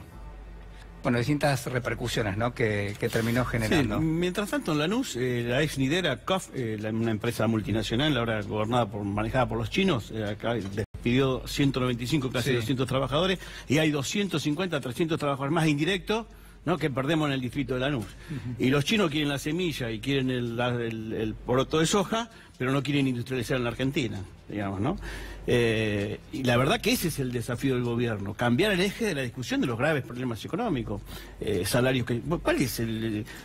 Speaker 8: Bueno, distintas repercusiones, ¿no?, que terminó generando.
Speaker 16: Sí, mientras tanto, en Lanús, la ex Nidera, COF, una empresa multinacional, ahora manejada por los chinos, acá despidió 195, casi 200 trabajadores, y hay 250, 300 trabajadores más indirectos, ¿no?, que perdemos en el distrito de Lanús. Y los chinos quieren la semilla y quieren el poroto de soja, pero no quieren industrializar en la Argentina, digamos, ¿no? Y la verdad que ese es el desafío del gobierno, cambiar el eje de la discusión de los graves problemas económicos, salarios que... ¿Cuál es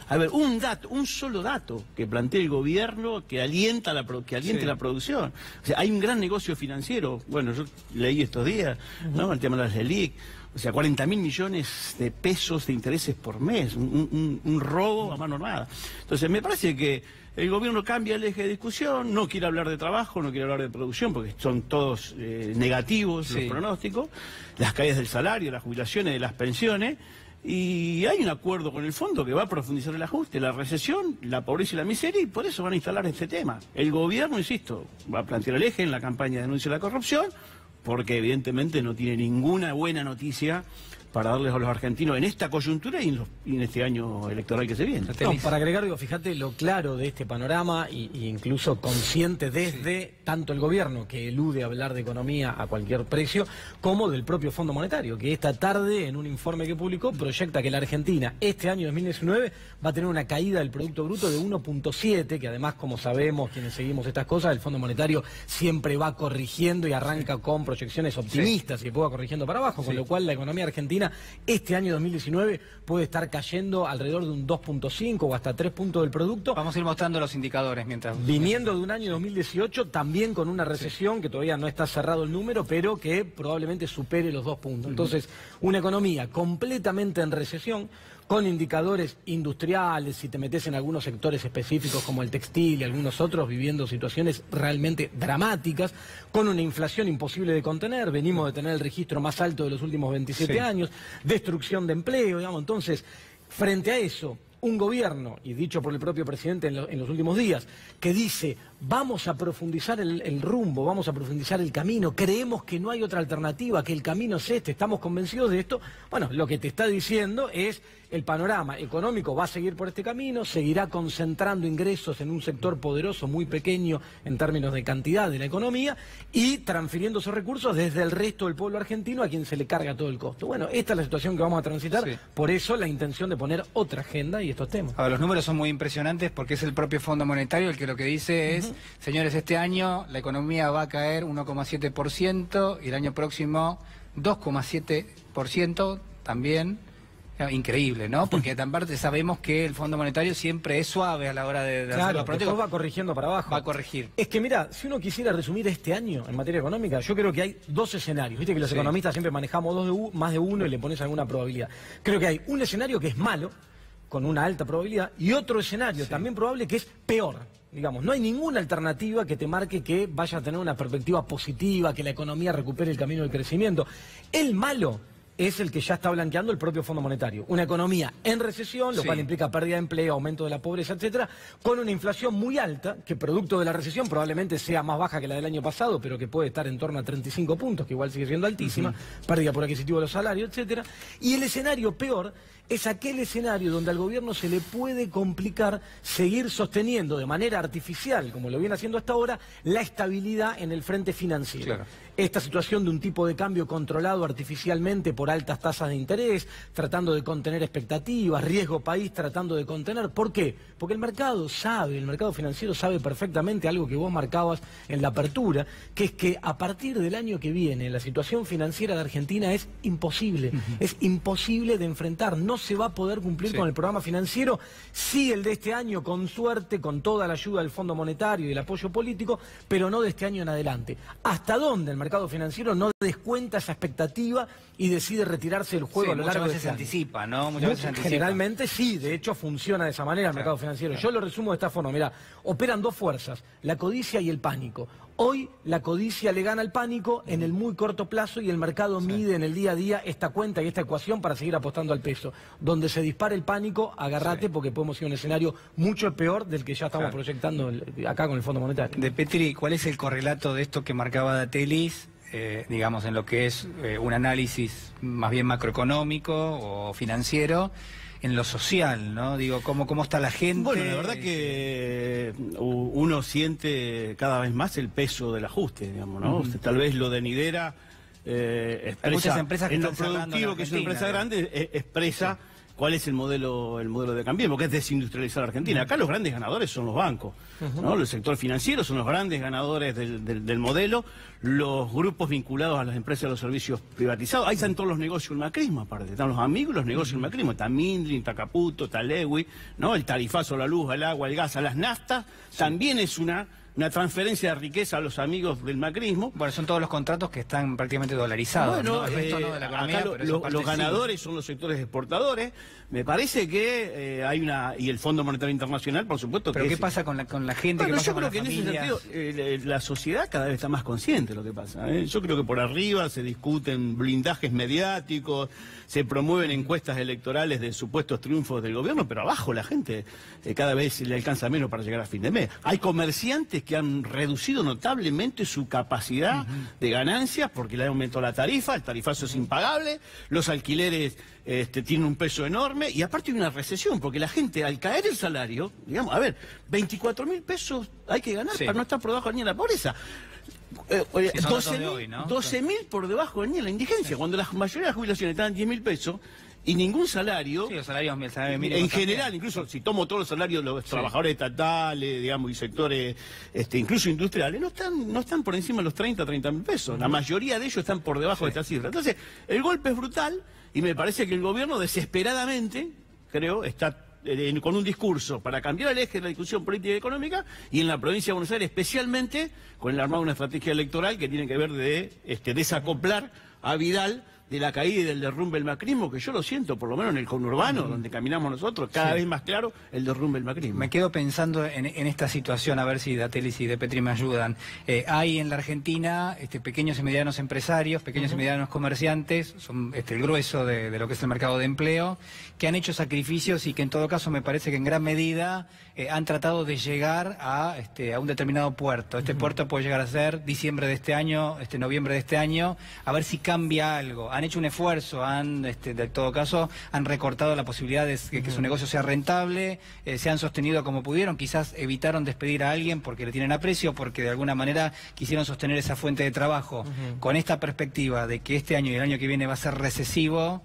Speaker 16: a ver, un solo dato que plantee el gobierno que aliente la producción? O sea, hay un gran negocio financiero, bueno, yo leí estos días, ¿no?, el tema de las LELIC, o sea, 40.000 millones de pesos de intereses por mes, un robo a mano armada. Entonces, me parece que el gobierno cambia el eje de discusión, no quiere hablar de trabajo, no quiere hablar de producción, porque son todos negativos los pronósticos, las caídas del salario, las jubilaciones, de las pensiones, y hay un acuerdo con el fondo que va a profundizar el ajuste, la recesión, la pobreza y la miseria, y por eso van a instalar este tema. El gobierno, insisto, va a plantear el eje en la campaña de denuncia de la corrupción, porque evidentemente no tiene ninguna buena noticia para darles a los argentinos en esta coyuntura y en este año electoral que se viene.
Speaker 17: No, para agregar, digo, fíjate lo claro de este panorama y incluso consciente desde tanto el gobierno, que elude hablar de economía a cualquier precio, como del propio Fondo Monetario, que esta tarde en un informe que publicó proyecta que la Argentina este año 2019 va a tener una caída del Producto Bruto de 1.7, que además, como sabemos quienes seguimos estas cosas, el Fondo Monetario siempre va corrigiendo y arranca con proyecciones optimistas y después va corrigiendo para abajo, con lo cual la economía argentina este año 2019 puede estar cayendo alrededor de un 2.5 o hasta 3 puntos del producto.
Speaker 8: Vamos a ir mostrando los indicadores mientras...
Speaker 17: Viniendo de un año 2018 también con una recesión que todavía no está cerrado el número, pero que probablemente supere los 2 puntos. Entonces, una economía completamente en recesión, con indicadores industriales, si te metes en algunos sectores específicos como el textil y algunos otros, viviendo situaciones realmente dramáticas, con una inflación imposible de contener, venimos de tener el registro más alto de los últimos 27 años, destrucción de empleo, digamos. Entonces, frente a eso, un gobierno, y dicho por el propio presidente en los últimos días, que dice, vamos a profundizar el rumbo, vamos a profundizar el camino, creemos que no hay otra alternativa, que el camino es este, estamos convencidos de esto. Bueno, lo que te está diciendo es, el panorama económico va a seguir por este camino, seguirá concentrando ingresos en un sector poderoso, muy pequeño en términos de cantidad de la economía, y transfiriendo esos recursos desde el resto del pueblo argentino a quien se le carga todo el costo. Bueno, esta es la situación que vamos a transitar, por eso la intención de poner otra agenda y estos temas.
Speaker 8: Ahora, los números son muy impresionantes porque es el propio Fondo Monetario el que lo que dice es, señores, este año la economía va a caer 1,7% y el año próximo 2,7% también. Increíble, ¿no? Porque tan parte sabemos que el Fondo Monetario siempre es suave a la hora de hacer los pronósticos.
Speaker 17: Va corrigiendo para abajo.
Speaker 8: Va a corregir.
Speaker 17: Es que mira, si uno quisiera resumir este año en materia económica, yo creo que hay dos escenarios. Viste que los economistas siempre manejamos más de uno y le pones alguna probabilidad. Creo que hay un escenario que es malo, con una alta probabilidad, y otro escenario también probable que es peor. Digamos, no hay ninguna alternativa que te marque que vaya a tener una perspectiva positiva, que la economía recupere el camino del crecimiento. El malo es el que ya está blanqueando el propio Fondo Monetario. Una economía en recesión, lo cual implica pérdida de empleo, aumento de la pobreza, etcétera, con una inflación muy alta, que producto de la recesión probablemente sea más baja que la del año pasado, pero que puede estar en torno a 35 puntos, que igual sigue siendo altísima, pérdida por adquisitivo de los salarios, etcétera. Y el escenario peor es aquel escenario donde al gobierno se le puede complicar seguir sosteniendo de manera artificial, como lo viene haciendo hasta ahora, la estabilidad en el frente financiero. Claro. Esta situación de un tipo de cambio controlado artificialmente por altas tasas de interés, tratando de contener expectativas, riesgo país tratando de contener. ¿Por qué? Porque el mercado financiero sabe perfectamente algo que vos marcabas en la apertura, que es que a partir del año que viene la situación financiera de Argentina es imposible. Es imposible de enfrentar, no se va a poder cumplir con el programa financiero. Sí, el de este año, con suerte, con toda la ayuda del Fondo Monetario y el apoyo político, pero no de este año en adelante. ¿Hasta dónde el mercado financiero no descuenta esa expectativa y decide retirarse del juego a lo largo de este año?
Speaker 8: Anticipa, ¿no? Muchas veces anticipa.
Speaker 17: Generalmente sí, de hecho funciona de esa manera el mercado financiero. Yo lo resumo de esta forma, mirá, operan dos fuerzas, la codicia y el pánico. Hoy la codicia le gana al pánico en el muy corto plazo y el mercado mide en el día a día esta cuenta y esta ecuación para seguir apostando al peso. Donde se dispara el pánico, agárrate porque podemos ir a un escenario mucho peor del que ya estamos proyectando acá con el Fondo Monetario.
Speaker 8: De Petri, ¿cuál es el correlato de esto que marcaba Datelis, digamos, en lo que es un análisis más bien macroeconómico o financiero, en lo social, ¿no? Digo, ¿cómo está la gente?
Speaker 16: Bueno, la verdad que uno siente cada vez más el peso del ajuste, digamos, ¿no? Tal vez lo de Nidera expresa,
Speaker 8: hay muchas empresas que
Speaker 16: en lo
Speaker 8: están
Speaker 16: productivo que es una empresa grande, expresa cuál es el modelo de Cambiemos, que es desindustrializar Argentina. Acá los grandes ganadores son los bancos, ¿no? El sector financiero son los grandes ganadores del modelo, los grupos vinculados a las empresas de los servicios privatizados. Ahí están todos los negocios del macrismo, aparte. Están los amigos y los negocios del macrismo. Está Mindri, está Caputo, está Lewy, ¿no? El tarifazo a la luz, al agua, al gas, a las naftas. También es una transferencia de riqueza a los amigos del macrismo.
Speaker 8: Bueno, son todos los contratos que están prácticamente dolarizados.
Speaker 16: Bueno,
Speaker 8: ¿no? El resto no de la economía,
Speaker 16: acá los ganadores son los sectores exportadores. Me parece que hay una... Y el Fondo Monetario Internacional, por supuesto.
Speaker 8: ¿Pero qué pasa con la gente?
Speaker 16: Bueno,
Speaker 8: ¿Qué pasa
Speaker 16: yo
Speaker 8: con
Speaker 16: creo que
Speaker 8: las familias?
Speaker 16: en ese sentido la sociedad cada vez está más consciente de lo que pasa. Yo creo que por arriba se discuten blindajes mediáticos, se promueven encuestas electorales de supuestos triunfos del gobierno, pero abajo la gente cada vez le alcanza menos para llegar a fin de mes. Hay comerciantes que han reducido notablemente su capacidad de ganancias porque le han aumentado la tarifa, el tarifazo es impagable, los alquileres tienen un peso enorme y aparte hay una recesión porque la gente al caer el salario, digamos, a ver, 24.000 pesos hay que ganar para no estar por debajo ni de la pobreza. 12.000 por debajo ni de la indigencia, cuando la mayoría de las jubilaciones estaban en 10.000 pesos y ningún salario,
Speaker 8: los salarios mínimos
Speaker 16: en general, incluso si tomo todos los salarios de los trabajadores estatales, digamos, y sectores incluso industriales, no están por encima de los 30.000 pesos. La mayoría de ellos están por debajo de esta cifra. Entonces, el golpe es brutal y me parece que el gobierno desesperadamente, creo, está con un discurso para cambiar el eje de la discusión política y económica y en la provincia de Buenos Aires especialmente con el armado de una estrategia electoral que tiene que ver de desacoplar a Vidal de la caída y del derrumbe del macrismo, que yo lo siento, por lo menos en el conurbano, donde caminamos nosotros, cada vez más claro el derrumbe del macrismo.
Speaker 8: Me quedo pensando en esta situación, a ver si Datelis y De Petri me ayudan. Hay en la Argentina pequeños y medianos empresarios, pequeños y medianos comerciantes, son el grueso de lo que es el mercado de empleo, que han hecho sacrificios y que en todo caso me parece que en gran medida han tratado de llegar a un determinado puerto. Este puerto puede llegar a ser diciembre de este año, noviembre de este año, a ver si cambia algo. Han hecho un esfuerzo, de todo caso, han recortado la posibilidad de que su negocio sea rentable, se han sostenido como pudieron, quizás evitaron despedir a alguien porque le tienen aprecio, porque de alguna manera quisieron sostener esa fuente de trabajo. Con esta perspectiva de que este año y el año que viene va a ser recesivo,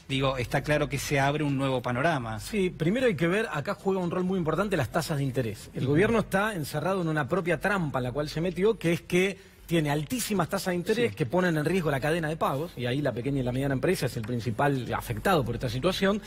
Speaker 8: digo, está claro que se abre un nuevo panorama.
Speaker 17: Sí, primero hay que ver, acá juega un rol muy importante las tasas de interés. El gobierno está encerrado en una propia trampa en la cual se metió, que es que tiene altísimas tasas de interés que ponen en riesgo la cadena de pagos, y ahí la pequeña y la mediana empresa es el principal afectado por esta situación,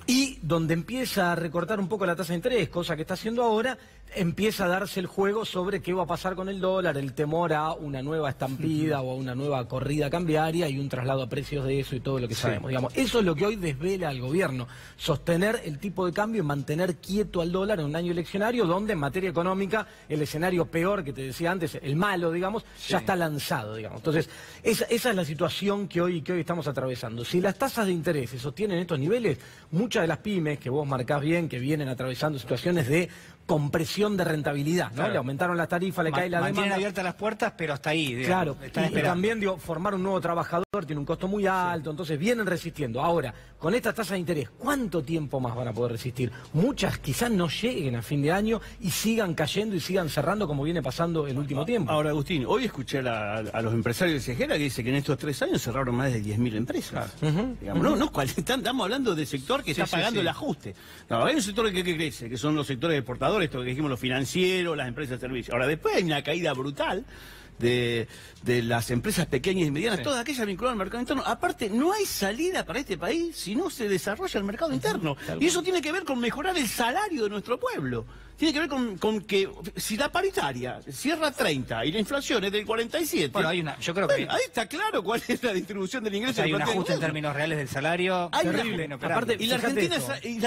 Speaker 17: y donde empieza a recortar un poco la tasa de interés, cosa que está haciendo ahora, empieza a darse el juego sobre qué va a pasar con el dólar, el temor a una nueva estampida o a una nueva corrida cambiaria y un traslado a precios de eso y todo lo que sabemos. Digamos, eso es lo que hoy desvela al gobierno, sostener el tipo de cambio y mantener quieto al dólar en un año eleccionario donde en materia económica el escenario peor que te decía antes, el malo, digamos, ya está lanzado, digamos. Entonces, esa es la situación que hoy estamos atravesando. Si las tasas de interés se sostienen en estos niveles, muchas de las pymes que vos marcás bien, que vienen atravesando situaciones de compresión de rentabilidad, ¿no?
Speaker 8: Claro.
Speaker 17: Le aumentaron las tarifas, le cae la demanda.
Speaker 8: Mantienen abiertas las puertas, pero hasta ahí.
Speaker 17: Digamos, claro, y también formar un nuevo trabajador tiene un costo muy alto, entonces vienen resistiendo. Ahora, con estas tasas de interés, ¿cuánto tiempo más van a poder resistir? Muchas quizás no lleguen a fin de año y sigan cayendo y sigan cerrando como viene pasando el último tiempo.
Speaker 16: Ahora, Agustín, hoy escuché a los empresarios de Cejera que dice que en estos 3 años cerraron más de 10.000 empresas. Digamos, estamos hablando del sector que está pagando el ajuste. No, hay un sector que crece, que son los sectores exportadores, esto que dijimos, los financieros, las empresas de servicios. Ahora, después hay una caída brutal de las empresas pequeñas y medianas,
Speaker 3: Sí.
Speaker 16: todas aquellas vinculadas al mercado interno. Aparte, no hay salida para este país si no se desarrolla el mercado interno. Y eso tiene que ver con mejorar el salario de nuestro pueblo. Tiene que ver con que si la paritaria cierra 30 y la inflación es del 47...
Speaker 8: Bueno, yo creo que...
Speaker 16: ahí está claro cuál es la distribución del ingreso.
Speaker 8: Hay un ajuste en
Speaker 16: interno.
Speaker 8: términos reales del salario terrible.
Speaker 17: Aparte,
Speaker 16: Y la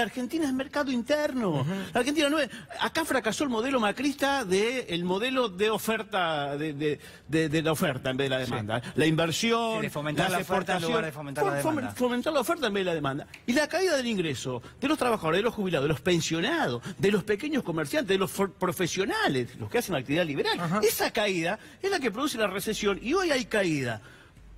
Speaker 16: Argentina es mercado interno. La Argentina no es... Acá fracasó el modelo macrista del modelo de oferta, de la oferta en vez de la demanda. Sí. La inversión,
Speaker 8: de fomentar la oferta en lugar de fomentar la demanda.
Speaker 16: Fomentar la oferta en vez de la demanda. Y la caída del ingreso de los trabajadores, de los jubilados, de los pensionados, de los pequeños comerciantes, de los profesionales, los que hacen actividad liberal. Esa caída es la que produce la recesión. Y hoy hay caída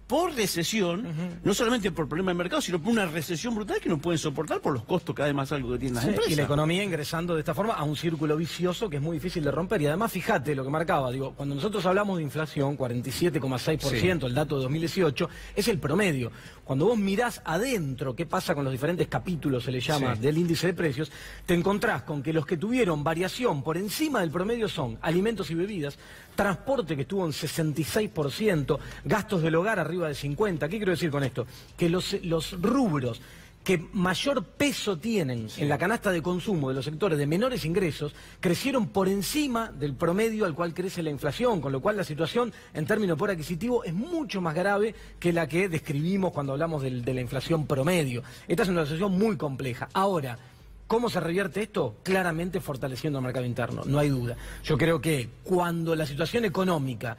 Speaker 16: por recesión, no solamente por problema del mercado, sino por una recesión brutal que no pueden soportar por los costos cada vez más altos que tienen las empresas.
Speaker 17: Y la economía ingresando de esta forma a un círculo vicioso que es muy difícil de romper. Y además, fíjate lo que marcaba, digo, cuando nosotros hablamos de inflación, 47,6%, el dato de 2018, es el promedio. Cuando vos mirás adentro qué pasa con los diferentes capítulos, se le llama, del índice de precios, te encontrás con que los que tuvieron variación por encima del promedio son alimentos y bebidas, transporte que estuvo en 66%, gastos del hogar arriba de 50%. ¿Qué quiero decir con esto? Que los rubros que mayor peso tienen en la canasta de consumo de los sectores de menores ingresos crecieron por encima del promedio al cual crece la inflación, con lo cual la situación en términos de poder adquisitivo es mucho más grave que la que describimos cuando hablamos de la inflación promedio. Esta es una situación muy compleja. Ahora, ¿cómo se revierte esto? Claramente fortaleciendo el mercado interno, no hay duda. Yo creo que cuando la situación económica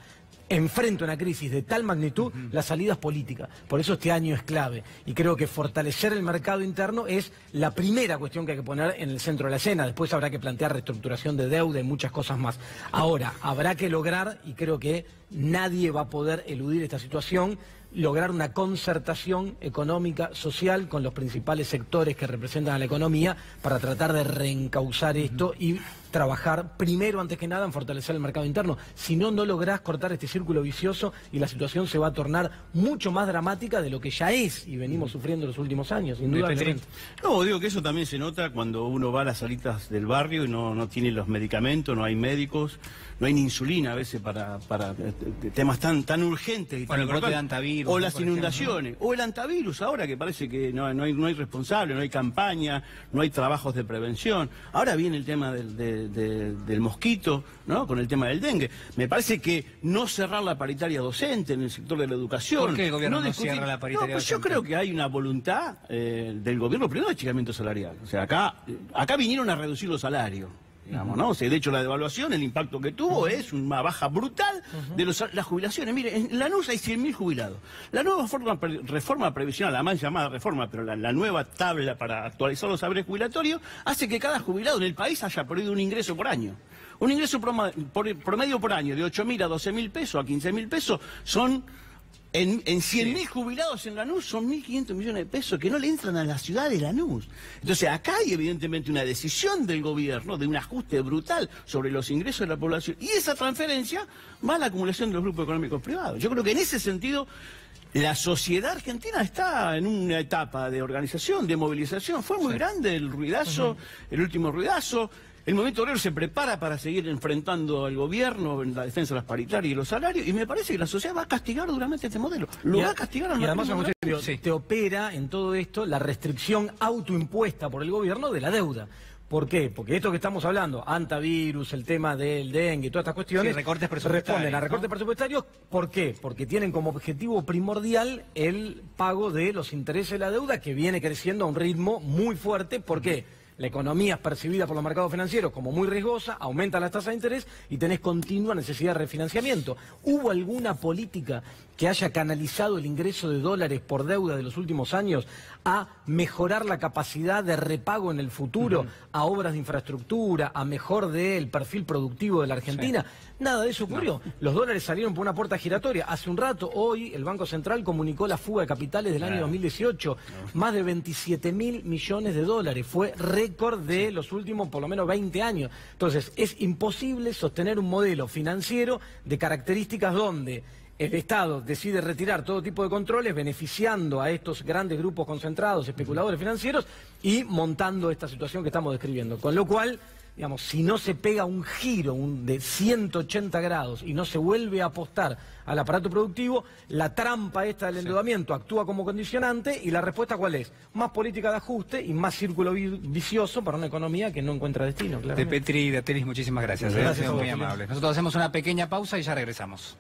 Speaker 17: enfrenta una crisis de tal magnitud, la salida es política. Por eso este año es clave. Y creo que fortalecer el mercado interno es la primera cuestión que hay que poner en el centro de la escena. Después habrá que plantear reestructuración de deuda y muchas cosas más. Ahora, habrá que lograr, y creo que nadie va a poder eludir esta situación, lograr una concertación económica, social, con los principales sectores que representan a la economía para tratar de reencauzar esto y trabajar primero, antes que nada, en fortalecer el mercado interno. Si no, no lográs cortar este círculo vicioso y la situación se va a tornar mucho más dramática de lo que ya es y venimos sufriendo los últimos años, indudablemente.
Speaker 16: No, digo que eso también se nota cuando uno va a las salitas del barrio y no tiene los medicamentos, no hay médicos, no hay ni insulina a veces para temas tan urgentes y tan importantes. O las inundaciones, o el antivirus ahora que parece que no hay responsable, no hay campaña, no hay trabajos de prevención. Ahora viene el tema del mosquito, ¿no? Con el tema del dengue. Me parece que no cerrar la paritaria docente en el sector de la educación.
Speaker 8: ¿Por qué el gobierno no cierra la paritaria
Speaker 16: pues
Speaker 8: docente?
Speaker 16: Yo creo que hay una voluntad del gobierno, primero de achicamiento salarial. O sea, acá vinieron a reducir los salarios. Digamos, ¿no? O sea, de hecho, la devaluación, el impacto que tuvo es una baja brutal de las jubilaciones. Mire, en Lanús hay 100.000 jubilados. La nueva reforma previsional, la más llamada reforma, pero la nueva tabla para actualizar los saberes jubilatorios, hace que cada jubilado en el país haya perdido un ingreso por año. Un ingreso promedio por año de 8.000 a 12.000 pesos, a 15.000 pesos, son... En 100.000 jubilados en Lanús son 1.500 millones de pesos que no le entran a la ciudad de Lanús. Entonces acá hay evidentemente una decisión del gobierno de un ajuste brutal sobre los ingresos de la población. Y esa transferencia va a la acumulación de los grupos económicos privados. Yo creo que en ese sentido la sociedad argentina está en una etapa de organización, de movilización. Fue muy grande el ruidazo, el último ruidazo. El movimiento obrero se prepara para seguir enfrentando al gobierno en la defensa de las paritarias y los salarios, y me parece que la sociedad va a castigar duramente este modelo. Va a castigar al
Speaker 17: además, te opera en todo esto la restricción autoimpuesta por el gobierno de la deuda. ¿Por qué? Porque esto que estamos hablando, antivirus, el tema del dengue y todas estas cuestiones,
Speaker 8: recortes presupuestarios,
Speaker 17: responden a recortes presupuestarios. ¿Por qué? Porque tienen como objetivo primordial el pago de los intereses de la deuda, que viene creciendo a un ritmo muy fuerte. ¿Por qué? La economía es percibida por los mercados financieros como muy riesgosa, aumenta las tasas de interés y tenés continua necesidad de refinanciamiento. ¿Hubo alguna política que haya canalizado el ingreso de dólares por deuda de los últimos años a mejorar la capacidad de repago en el futuro, a obras de infraestructura, a mejor del perfil productivo de la Argentina? Nada de eso ocurrió. Los dólares salieron por una puerta giratoria. Hace un rato, hoy, el Banco Central comunicó la fuga de capitales del año 2018. Más de 27.000 millones de dólares. Fue récord de los últimos, por lo menos, 20 años. Entonces, es imposible sostener un modelo financiero de características donde el Estado decide retirar todo tipo de controles, beneficiando a estos grandes grupos concentrados, especuladores financieros, y montando esta situación que estamos describiendo. Con lo cual, digamos, si no se pega un giro de 180 grados y no se vuelve a apostar al aparato productivo, la trampa esta del endeudamiento actúa como condicionante y la respuesta ¿cuál es? Más política de ajuste y más círculo vicioso para una economía que no encuentra destino.
Speaker 8: De Petri y de Ateris, muchísimas gracias.
Speaker 17: Gracias,
Speaker 8: muy amables. Nosotros hacemos una pequeña pausa y ya regresamos.